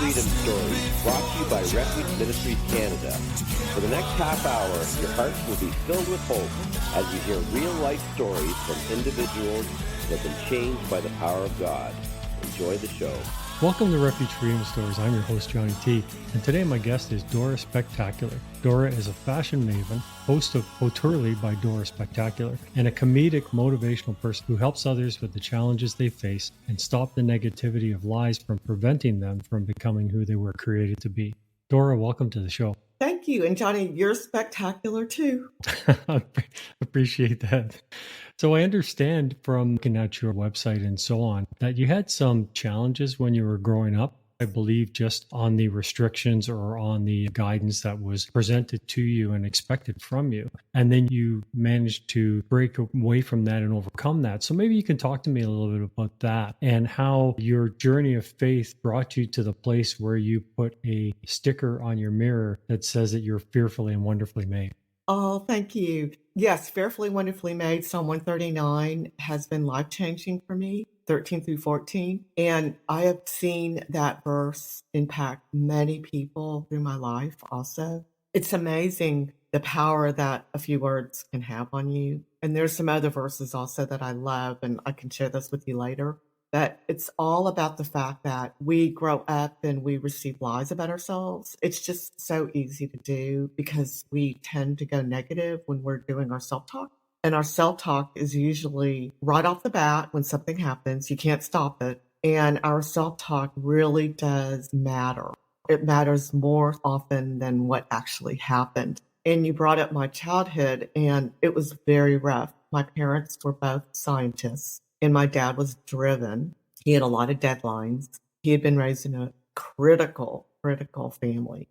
Freedom Stories, brought to you by Refuge Ministries Canada. For the next half hour, your hearts will be filled with hope as you hear real-life stories from individuals that have been changed by the power of God. Enjoy the show. Welcome to Refuge Freedom Stories. I'm your host, Johnny T. And today my guest is DORA Spectacular. DORA is a fashion maven, host of HAUTURELY by DORA Spectacular, and a comedic motivational person who helps others with the challenges they face and stop the negativity of lies from preventing them from becoming who they were created to be. DORA, welcome to the show. Thank you. And Johnny, you're spectacular too. I appreciate that. So I understand from looking at your website and so on that you had some challenges when you were growing up. I believe just on the restrictions or on the guidance that was presented to you and expected from you. And then you managed to break away from that and overcome that. So maybe you can talk to me a little bit about that and how your journey of faith brought you to the place where you put a sticker on your mirror that says that you're fearfully and wonderfully made. Oh, thank you. Yes, fearfully, wonderfully made. Psalm 139 has been life-changing for me, 13 through 14. And I have seen that verse impact many people through my life also. It's amazing the power that a few words can have on you. And there's some other verses also that I love, and I can share this with you later. But it's all about the fact that we grow up and we receive lies about ourselves. It's just so easy to do because we tend to go negative when we're doing our self-talk. And our self-talk is usually right off the bat when something happens. You can't stop it. And our self-talk really does matter. It matters more often than what actually happened. And you brought up my childhood, and it was very rough. My parents were both scientists. And my dad was driven. He had a lot of deadlines. He had been raised in a critical family.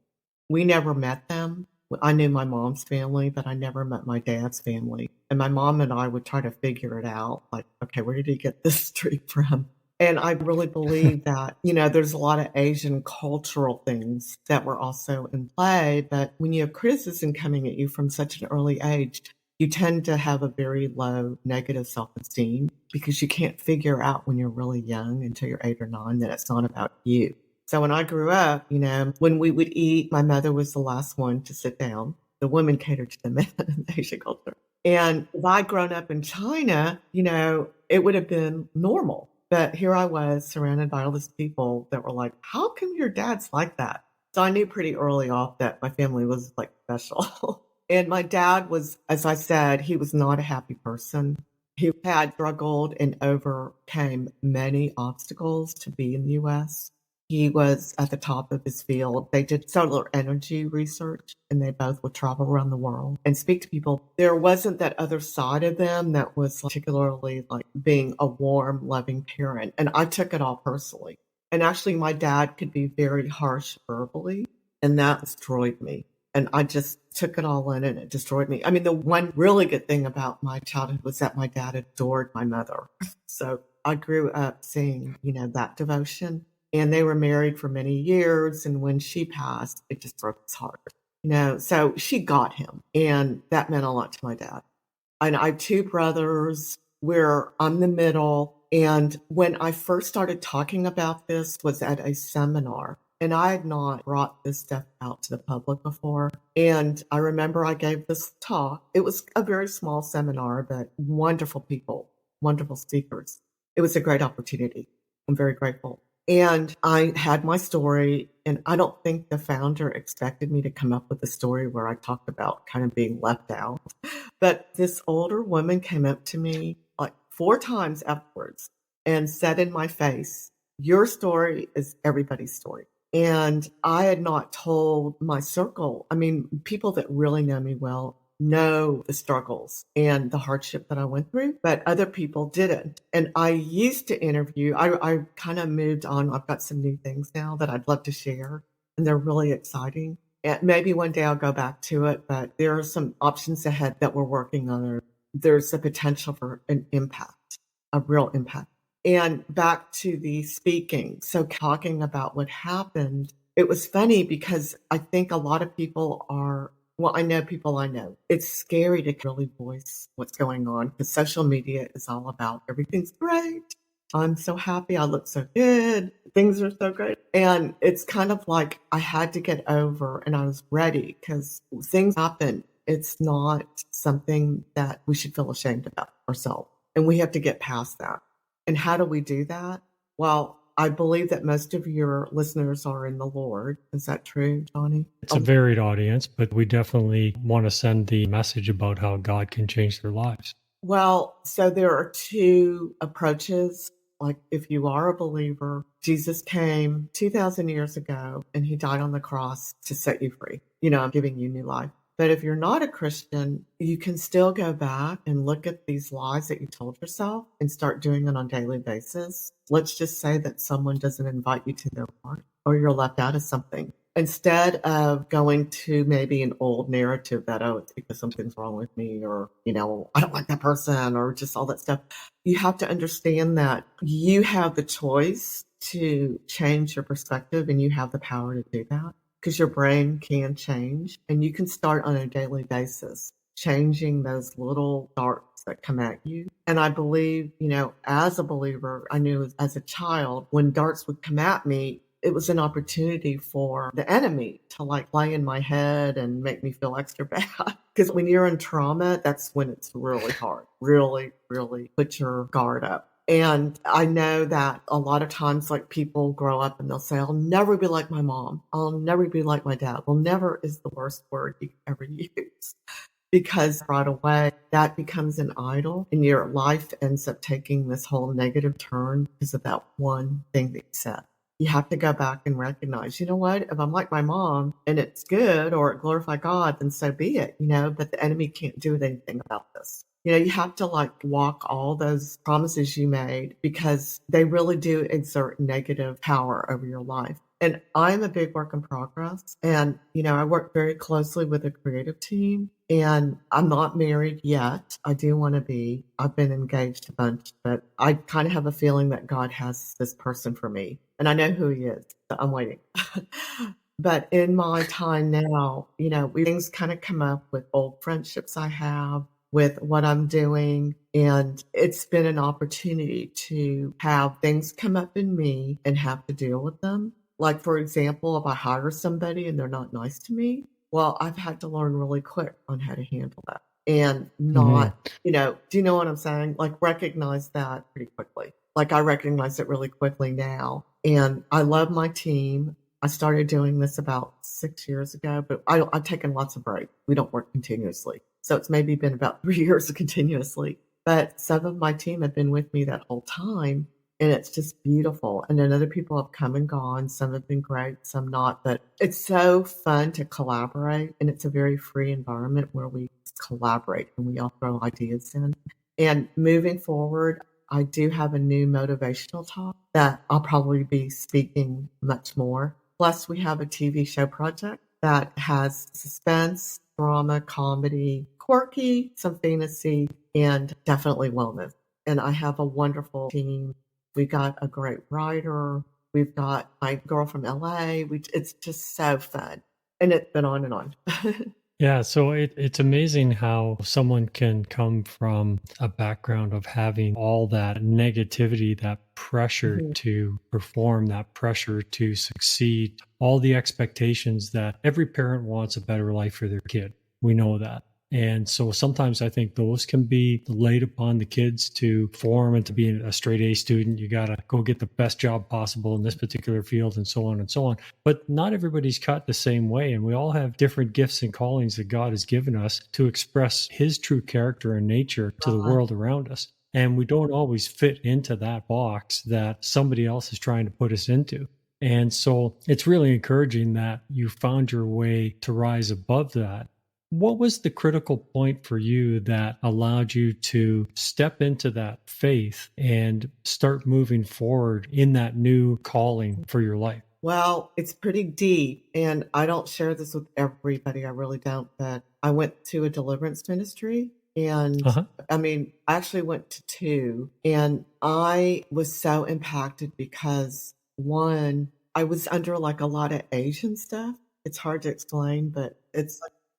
We never met them. I knew my mom's family, but I never met my dad's family. And my mom and I would try to figure it out. Like, okay, where did he get this streak from? And I really believe that, there's a lot of Asian cultural things that were also in play. But when you have criticism coming at you from such an early age, you tend to have a very low negative self-esteem because you can't figure out when you're really young until you're 8 or 9 that it's not about you. So when I grew up, when we would eat, my mother was the last one to sit down. The women catered to the men in the Asian culture. And if I'd grown up in China, it would have been normal. But here I was surrounded by all these people that were like, how come your dad's like that? So I knew pretty early off that my family was like special. And my dad was, as I said, he was not a happy person. He had struggled and overcame many obstacles to be in the U.S. He was at the top of his field. They did solar energy research, and they both would travel around the world and speak to people. There wasn't that other side of them that was particularly like being a warm, loving parent. And I took it all personally. And actually, my dad could be very harsh verbally, and that destroyed me. And I just took it all in and it destroyed me. I mean, the one really good thing about my childhood was that my dad adored my mother. So I grew up seeing, that devotion. And they were married for many years. And when she passed, it just broke his heart. So she got him. And that meant a lot to my dad. And I have 2 brothers where I'm the middle. And when I first started talking about this was at a seminar. And I had not brought this stuff out to the public before. And I remember I gave this talk. It was a very small seminar, but wonderful people, wonderful speakers. It was a great opportunity. I'm very grateful. And I had my story, and I don't think the founder expected me to come up with a story where I talked about kind of being left out. But this older woman came up to me like 4 times afterwards and said in my face, "Your story is everybody's story." And I had not told my circle. I mean, people that really know me well know the struggles and the hardship that I went through, but other people didn't. And I used to interview. I kind of moved on. I've got some new things now that I'd love to share, and they're really exciting. And maybe one day I'll go back to it, but there are some options ahead that we're working on. There's a potential for an impact, a real impact. And back to the speaking. So talking about what happened, it was funny because I think a lot of people I know people I know. It's scary to really voice what's going on because social media is all about everything's great. I'm so happy. I look so good. Things are so great. And it's kind of like I had to get over and I was ready because things happen. It's not something that we should feel ashamed about ourselves. And we have to get past that. And how do we do that? Well, I believe that most of your listeners are in the Lord. Is that true, Johnny? It's a varied audience, but we definitely want to send the message about how God can change their lives. Well, so there are two approaches. Like if you are a believer, Jesus came 2,000 years ago and he died on the cross to set you free. I'm giving you new life. But if you're not a Christian, you can still go back and look at these lies that you told yourself and start doing it on a daily basis. Let's just say that someone doesn't invite you to their party or you're left out of something. Instead of going to maybe an old narrative that, oh, it's because something's wrong with me or, I don't like that person or just all that stuff, you have to understand that you have the choice to change your perspective and you have the power to do that because your brain can change and you can start on a daily basis changing those little darts that come at you. And I believe, as a believer, I knew as a child, when darts would come at me, it was an opportunity for the enemy to play in my head and make me feel extra bad. Because when you're in trauma, that's when it's really hard. Really, really put your guard up. And I know that a lot of times people grow up and they'll say, I'll never be like my mom. I'll never be like my dad. Well, never is the worst word you can ever use. Because right away that becomes an idol and your life ends up taking this whole negative turn because of that one thing that you said. You have to go back and recognize, you know what, if I'm like my mom and it's good or it glorifies God, then so be it, but the enemy can't do anything about this. You have to walk all those promises you made because they really do exert negative power over your life. And I'm a big work in progress. And, I work very closely with a creative team and I'm not married yet. I do want to be. I've been engaged a bunch, but I kind of have a feeling that God has this person for me. And I know who he is. So I'm waiting. But in my time now, things kind of come up with old friendships I have, with what I'm doing. And it's been an opportunity to have things come up in me and have to deal with them. Like, for example, if I hire somebody and they're not nice to me, well, I've had to learn really quick on how to handle that and not, do you know what I'm saying? Recognize that pretty quickly. I recognize it really quickly now. And I love my team. I started doing this about 6 years ago, but I've taken lots of breaks. We don't work continuously. So it's maybe been about 3 years continuously. But some of my team have been with me that whole time. And it's just beautiful. And then other people have come and gone. Some have been great, some not. But it's so fun to collaborate. And it's a very free environment where we collaborate and we all throw ideas in. And moving forward, I do have a new motivational talk that I'll probably be speaking much more. Plus, we have a TV show project that has suspense, drama, comedy, quirky, some fantasy, and definitely wellness. And I have a wonderful team. We got a great writer. We've got my girl from LA. It's just so fun. And it's been on and on. Yeah, so it's amazing how someone can come from a background of having all that negativity, that pressure to perform, that pressure to succeed, all the expectations that every parent wants a better life for their kid. We know that. And so sometimes I think those can be laid upon the kids to form and to be a straight A student. You got to go get the best job possible in this particular field and so on and so on. But not everybody's cut the same way. And we all have different gifts and callings that God has given us to express his true character and nature to the world around us. And we don't always fit into that box that somebody else is trying to put us into. And so it's really encouraging that you found your way to rise above that. What was the critical point for you that allowed you to step into that faith and start moving forward in that new calling for your life? Well, it's pretty deep, and I don't share this with everybody. I really don't. But I went to a deliverance ministry, and I actually went to two, and I was so impacted because one, I was under a lot of Asian stuff. It's hard to explain, but it's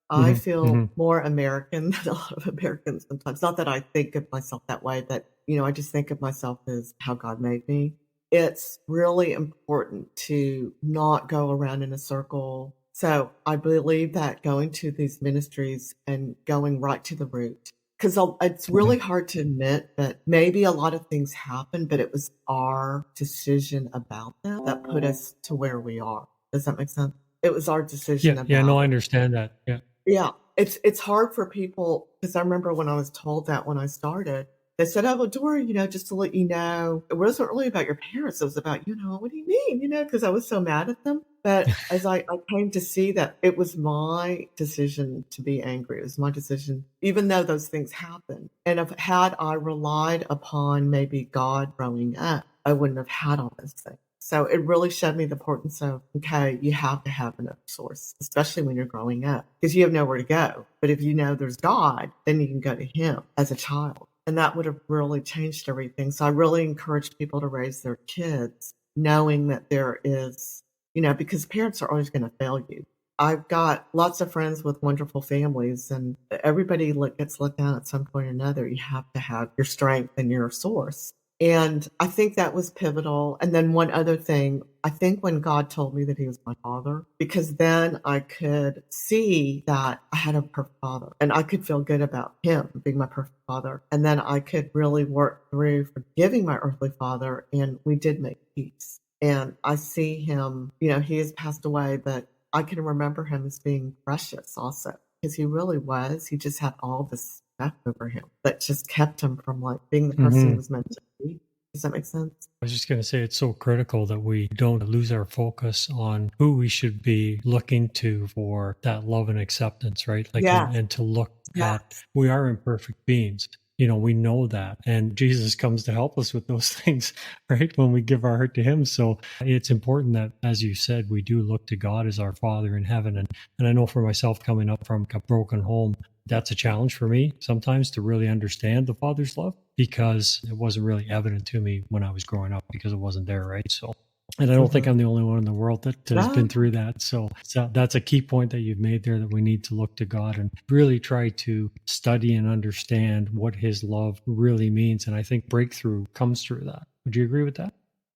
I feel more American than a lot of Americans sometimes. Not that I think of myself that way, but I just think of myself as how God made me. It's really important to not go around in a circle. So I believe that going to these ministries and going right to the root, because it's really hard to admit that maybe a lot of things happened, but it was our decision about them that put us to where we are. Does that make sense? It was our decision Yeah, no, about I it. understand that. Yeah. Yeah, it's hard for people because I remember when I was told that when I started, they said, "Oh, well, Dora, just to let you know, it wasn't really about your parents. It was about, what do you mean? Because I was so mad at them." But as I came to see that it was my decision to be angry, it was my decision, even though those things happened. And if had I relied upon maybe God growing up, I wouldn't have had all those things. So it really showed me the importance of, okay, you have to have another source, especially when you're growing up, because you have nowhere to go. But if you know there's God, then you can go to Him as a child. And that would have really changed everything. So I really encourage people to raise their kids knowing that there is, because parents are always going to fail you. I've got lots of friends with wonderful families, and everybody gets let down at some point or another. You have to have your strength and your source. And I think that was pivotal. And then one other thing, I think when God told me that He was my father, because then I could see that I had a perfect father and I could feel good about Him being my perfect father. And then I could really work through forgiving my earthly father. And we did make peace. And I see him, he has passed away, but I can remember him as being precious also, because he really was. He just had all this stuff over him that just kept him from being the person he Hmm. was meant to be. Does that make sense? I was just going to say it's so critical that we don't lose our focus on who we should be looking to for that love and acceptance, right? Like, Yes, and to look at, yes. we are imperfect beings. We know that. And Jesus comes to help us with those things, right? When we give our heart to Him. So it's important that, as you said, we do look to God as our Father in heaven. And I know for myself, coming up from a broken home, that's a challenge for me sometimes to really understand the Father's love, because it wasn't really evident to me when I was growing up because it wasn't there, right? So, and I don't think Hmm. I'm the only one in the world that has No, been through that. So that's a key point that you've made there, that we need to look to God and really try to study and understand what His love really means. And I think breakthrough comes through that. Would you agree with that?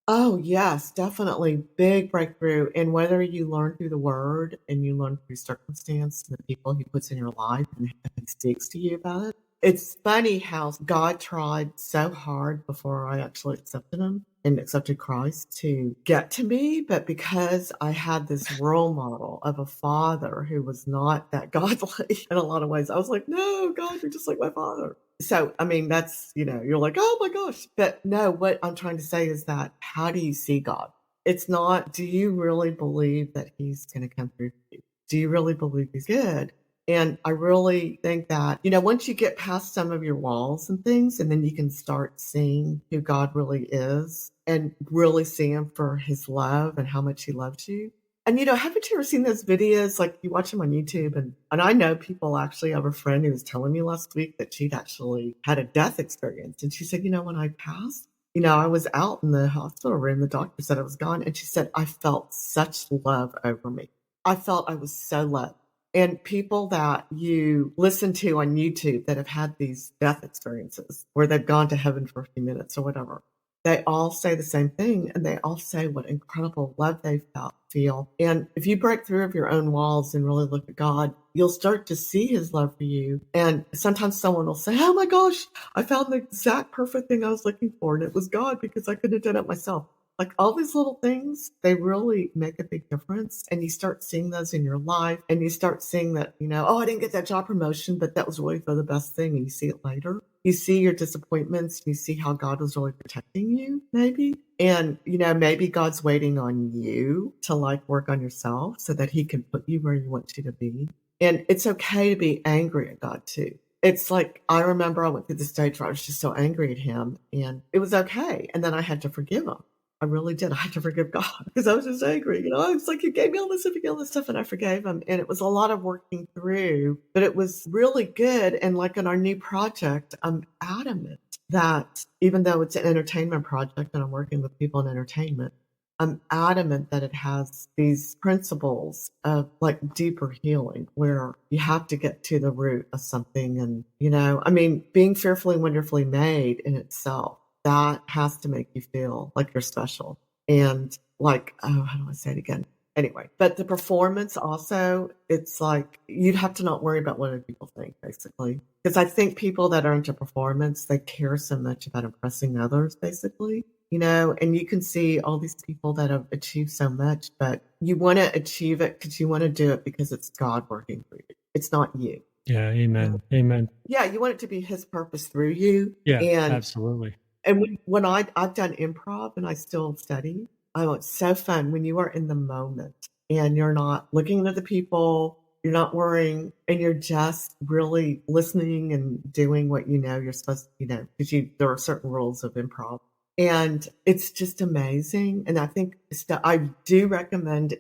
oh, yes, definitely. Big breakthrough. And whether you learn through the word and you learn through circumstance and the people He puts in your life and He speaks to you about it. It's funny how God tried so hard before I actually accepted Him and accepted Christ to get to me. But because I had this role model of a father who was not that godly in a lot of ways, I was like, no, God, you're just like my father. So, I mean, that's, you're like, oh my gosh. But no, what I'm trying to say is that how do you see God? It's not, do you really believe that He's going to come through for you? Do you really believe He's good? And I really think that, once you get past some of your walls and things, and then you can start seeing who God really is and really see Him for His love and how much He loves you. And, haven't you ever seen those videos? Like you watch them on YouTube, and I know people actually have a friend who was telling me last week that she'd actually had a death experience. And she said, when I passed, I was out in the hospital room. The doctor said I was gone. And she said, I felt such love over me. I felt I was so loved. And people that you listen to on YouTube that have had these death experiences where they've gone to heaven for a few minutes or whatever, they all say the same thing, and they all say what incredible love they feel. And if you break through of your own walls and really look at God, you'll start to see His love for you. And sometimes someone will say, oh my gosh, I found the exact perfect thing I was looking for, and it was God because I couldn't have done it myself. Like all these little things, they really make a big difference. And you start seeing those in your life, and you start seeing that, oh, I didn't get that job promotion, but that was really for the best thing. And you see it later. You see your disappointments. You see how God was really protecting you, maybe. And, maybe God's waiting on you to work on yourself so that He can put you where He wants you to be. And it's okay to be angry at God too. It's like, I remember I went through the stage where I was just so angry at Him, and it was okay. And then I had to forgive Him. I really did. I had to forgive God because I was just angry. I was like, you gave me all this stuff, and I forgave Him. And it was a lot of working through, but it was really good. And like in our new project, I'm adamant that even though it's an entertainment project and I'm working with people in entertainment, I'm adamant that it has these principles of like deeper healing where you have to get to the root of something. And, I mean, being fearfully and wonderfully made in itself, that has to make you feel like you're special. And like, oh, how do I say it again? Anyway, but the performance also, it's like you'd have to not worry about what other people think, basically. Because I think people that are into performance, they care so much about impressing others, basically. And you can see all these people that have achieved so much, but you want to achieve it because you want to do it because it's God working for you. It's not you. Yeah. Amen. Amen. Yeah, you want it to be His purpose through you. Yeah, And absolutely. when I've done improv and I still study, oh, it's so fun when you are in the moment and you're not looking at the people, you're not worrying, and you're just really listening and doing what you're supposed to, because there are certain rules of improv. And it's just amazing. And I think I do recommend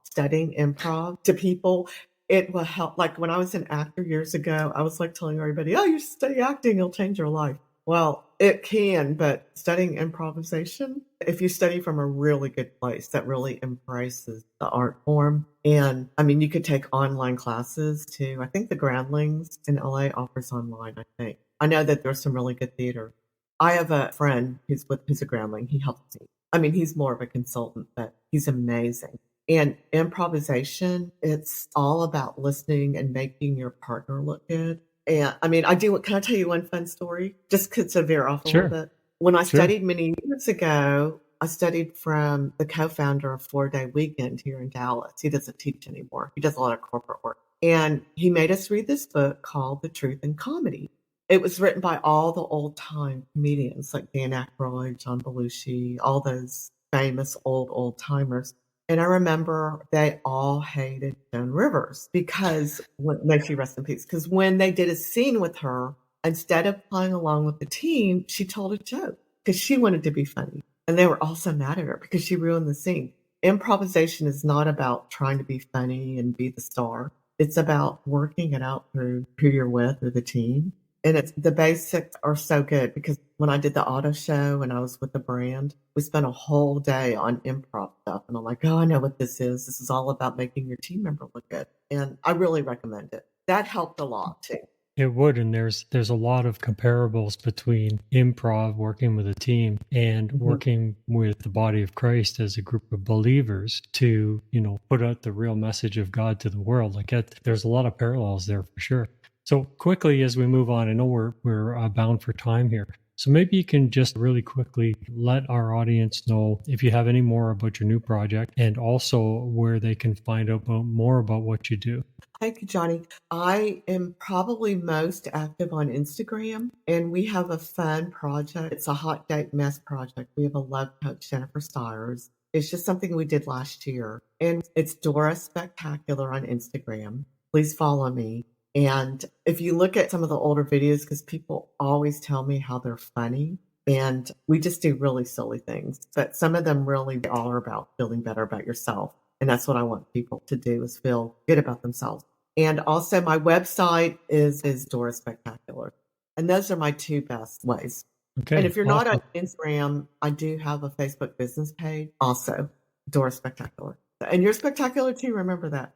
studying improv to people. It will help. Like when I was an actor years ago, I was like telling everybody, oh, you should study acting, it'll change your life. Well, it can, but studying improvisation, if you study from a really good place that really embraces the art form, and I mean, you could take online classes too. I think the Groundlings in LA offers online, I think. I know that there's some really good theater. I have a friend who's a Groundling. He helps me. I mean, he's more of a consultant, but he's amazing. And improvisation, it's all about listening and making your partner look good. And I mean, can I tell you one fun story? Just to veer off a little bit. When I studied many years ago, I studied from the co-founder of 4-Day Weekend here in Dallas. He doesn't teach anymore. He does a lot of corporate work. And he made us read this book called The Truth in Comedy. It was written by all the old-time comedians like Dan Aykroyd, John Belushi, all those famous old timers. And I remember they all hated Joan Rivers because, may she rest in peace, because when they did a scene with her, instead of playing along with the team, she told a joke because she wanted to be funny. And they were all so mad at her because she ruined the scene. Improvisation is not about trying to be funny and be the star. It's about working it out through who you're with or the team. And the basics are so good because when I did the auto show and I was with the brand, we spent a whole day on improv stuff. And I'm like, oh, I know what this is. This is all about making your team member look good. And I really recommend it. That helped a lot too. It would, and there's a lot of comparables between improv, working with a team, and working with the body of Christ as a group of believers to, put out the real message of God to the world. Like there's a lot of parallels there for sure. So quickly, as we move on, I know we're bound for time here. So maybe you can just really quickly let our audience know if you have any more about your new project and also where they can find out more about what you do. Thank you, Johnny. I am probably most active on Instagram, and we have a fun project. It's a hot date mess project. We have a love coach, Jennifer Stires. It's just something we did last year, and it's DORA Spectacular on Instagram. Please follow me. And if you look at some of the older videos, because people always tell me how they're funny, and we just do really silly things, but some of them really are about feeling better about yourself. And that's what I want people to do, is feel good about themselves. And also my website is DORA Spectacular. And those are my two best ways. Okay. And if you're not on Instagram, I do have a Facebook business page, also DORA Spectacular. And you're spectacular too, remember that.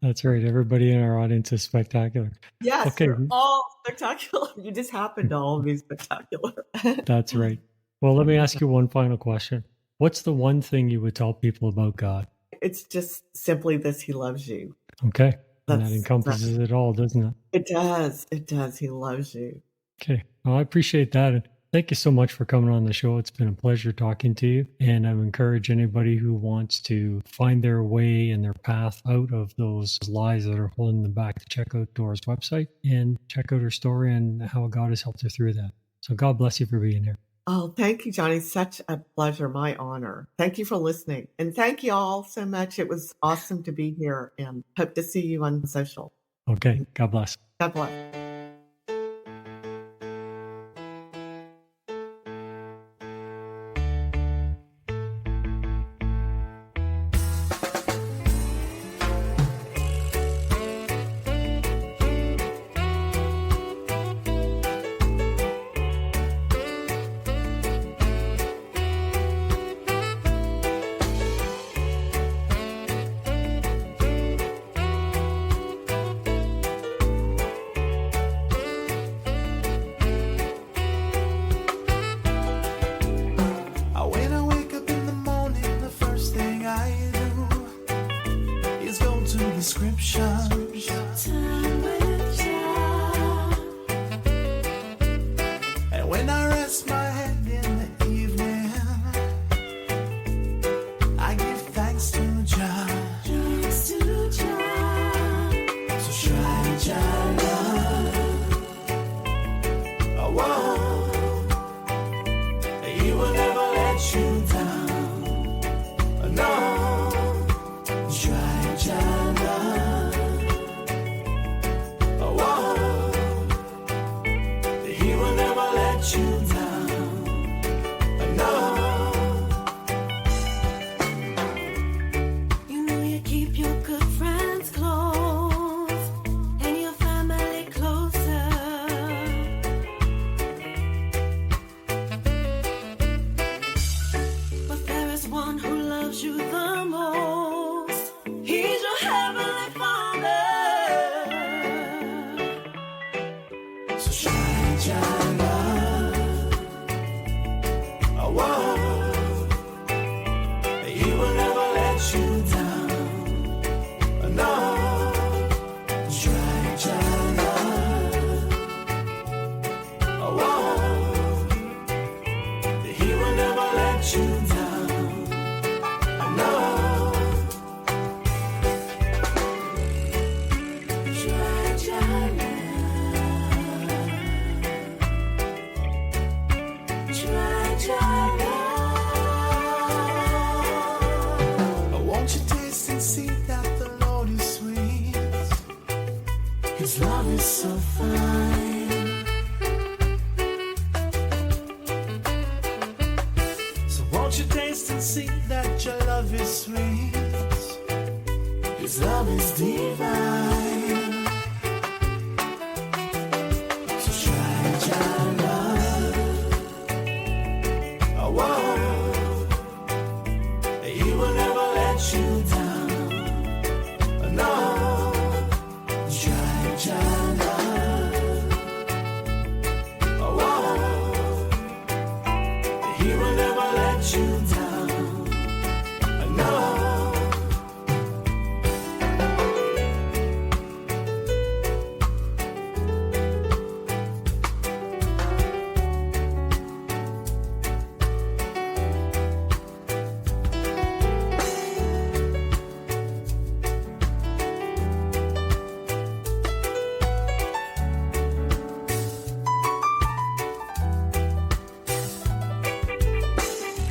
That's right. Everybody in our audience is spectacular. Yes, okay. You're all spectacular. You just happen to all be spectacular. That's right. Well, let me ask you one final question. What's the one thing you would tell people about God? It's just simply this: He loves you. Okay. And that encompasses it all, doesn't it? It does. It does. He loves you. Okay. Well, I appreciate that. And thank you so much for coming on the show. It's been a pleasure talking to you. And I would encourage anybody who wants to find their way and their path out of those lies that are holding them back to check out Dora's website and check out her story and how God has helped her through that. So God bless you for being here. Oh, thank you, Johnny. Such a pleasure. My honor. Thank you for listening. And thank you all so much. It was awesome to be here, and hope to see you on social. Okay. God bless. God bless. description. Time with Jah. And when I rest my head in the evening, I give thanks to Jah. Thanks to Jah. So try Jah love. Oh, whoa. He will never let you down. No. Try Jah love. Oh, whoa. He will never let you down. No. You know you keep your good friends close and your family closer. But there is one who loves you the most. He's your heavenly Father. So try Jah love. Oh, whoa. He will never let you down. No. Try Jah love. Oh, whoa. He will never let you down. No. Try Jah love. Try Jah love. Won't you taste and see that the Lord is sweet? His love is so fine. So won't you taste and see that your love is sweet? His love is divine. So try Jah love. Oh, whoa. He will never let you down. No. Try Jah love. Oh, whoa. He will never let you down. No.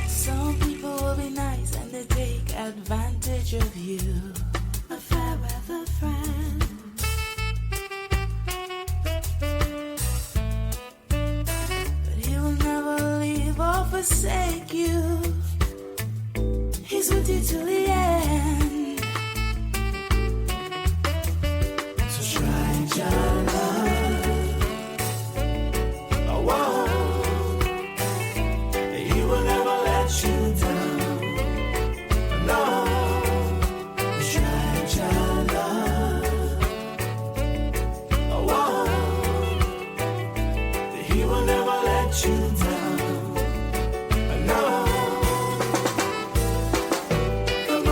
Some people will be nice and they take advantage of you. A fair weather friend. But he will never leave or forsake you. He's with you till the end. So try Jah love. Oh, whoa. He will never let you down. No. Try Jah love. Oh, whoa. He will never let you down. No. Come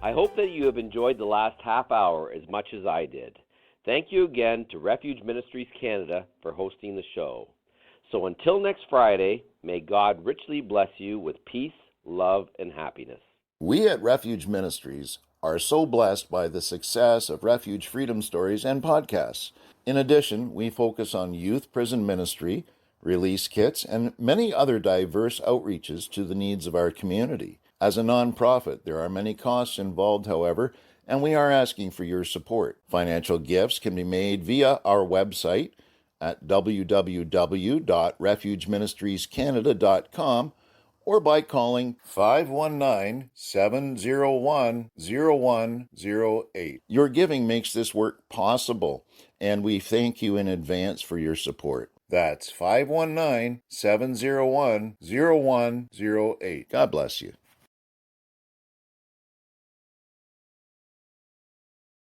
I hope that you have enjoyed the last half hour as much as I did. Thank you again to Refuge Ministries Canada for hosting the show. So until next Friday, may God richly bless you with peace, love, and happiness. We at Refuge Ministries are so blessed by the success of Refuge Freedom Stories and podcasts. In addition, we focus on youth prison ministry, release kits, and many other diverse outreaches to the needs of our community. As a nonprofit, there are many costs involved, however, and we are asking for your support. Financial gifts can be made via our website at www.refugeministriescanada.com or by calling 519-701-0108. Your giving makes this work possible, and we thank you in advance for your support. That's 519-701-0108. God bless you.